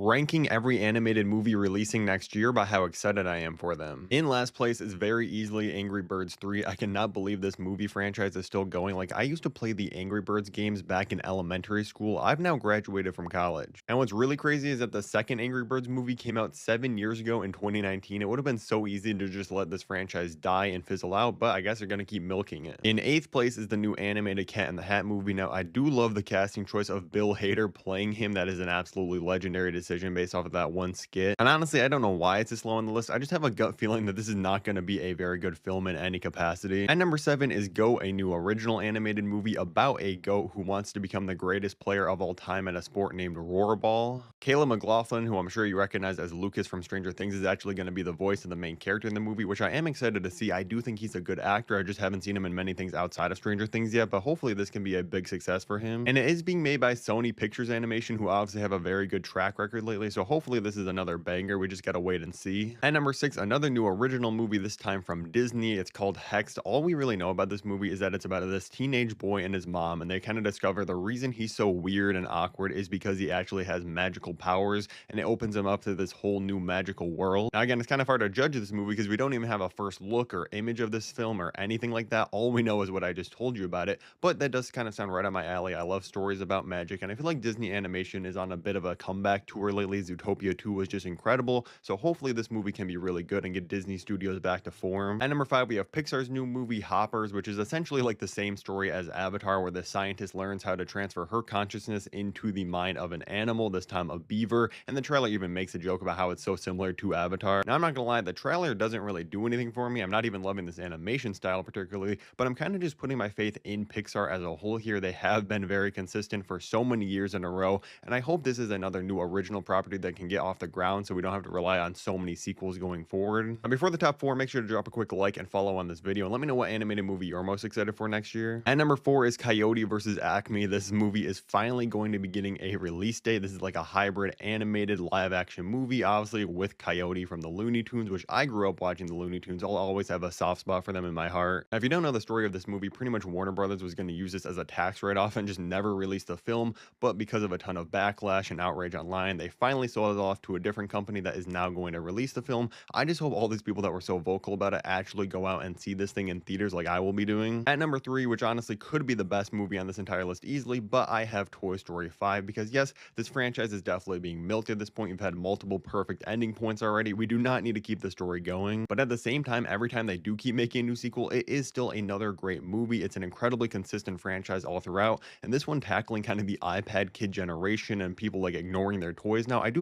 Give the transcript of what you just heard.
ranking every animated movie releasing next year by how excited I am for them. In last place is very easily Angry Birds 3. I cannot believe this movie franchise is still going. Like, I used to play the Angry Birds games back in elementary school. I've now graduated from college. And what's really crazy is that the second Angry Birds movie came out 7 years ago in 2019. It would have been so easy to just let this franchise die and fizzle out, but I guess they're going to keep milking it. In eighth place is the new animated Cat in the Hat movie. Now, I do love the casting choice of Bill Hader playing him. That is an absolutely legendary decision based off of that one skit. And honestly, I don't know why it's this low on the list. I just have a gut feeling that this is not going to be a very good film in any capacity. At number 7 is Go, a new original animated movie about a goat who wants to become the greatest player of all time at a sport named Rollerball. Caleb McLaughlin, who I'm sure you recognize as Lucas from Stranger Things, is actually going to be the voice of the main character in the movie, which I am excited to see. I do think he's a good actor. I just haven't seen him in many things outside of Stranger Things yet, but hopefully this can be a big success for him. And it is being made by Sony Pictures Animation, who obviously have a very good track record lately, so hopefully this is another banger. We just gotta wait and see. At number 6, another new original movie, this time from Disney. It's called Hexed. All we really know about this movie is that it's about this teenage boy and his mom, and they kind of discover the reason he's so weird and awkward is because he actually has magical powers, and it opens him up to this whole new magical world. Now again, it's kind of hard to judge this movie because we don't even have a first look or image of this film or anything like that. All we know is what I just told you about it, but that does kind of sound right up my alley. I love stories about magic, and I feel like Disney animation is on a bit of a comeback tour lately. Zootopia 2 was just incredible, so hopefully this movie can be really good and get Disney Studios back to form. At number 5, we have Pixar's new movie Hoppers, which is essentially like the same story as Avatar, where the scientist learns how to transfer her consciousness into the mind of an animal, this time a beaver, and the trailer even makes a joke about how it's so similar to Avatar. Now I'm not gonna lie, the trailer doesn't really do anything for me. I'm not even loving this animation style particularly, but I'm kind of just putting my faith in Pixar as a whole here. They have been very consistent for so many years in a row, and I hope this is another new original property that can get off the ground so we don't have to rely on so many sequels going forward. And before the top 4, make sure to drop a quick like and follow on this video, and let me know what animated movie you're most excited for next year. At number 4 is Coyote versus Acme. This movie is finally going to be getting a release date. This is like a hybrid animated live action movie, obviously with Coyote from the Looney Tunes, which I grew up watching the Looney Tunes. I'll always have a soft spot for them in my heart. Now, if you don't know the story of this movie, pretty much Warner Brothers was going to use this as a tax write-off and just never release the film, but because of a ton of backlash and outrage online, they finally sold it off to a different company that is now going to release the film. I just hope all these people that were so vocal about it actually go out and see this thing in theaters like I will be doing. At number 3, which honestly could be the best movie on this entire list easily, but I have Toy Story 5 because yes, this franchise is definitely being milked at this point. You've had multiple perfect ending points already. We do not need to keep the story going, but at the same time, every time they do keep making a new sequel, it is still another great movie. It's an incredibly consistent franchise all throughout, and this one tackling kind of the iPad kid generation and people like ignoring their toys now, I do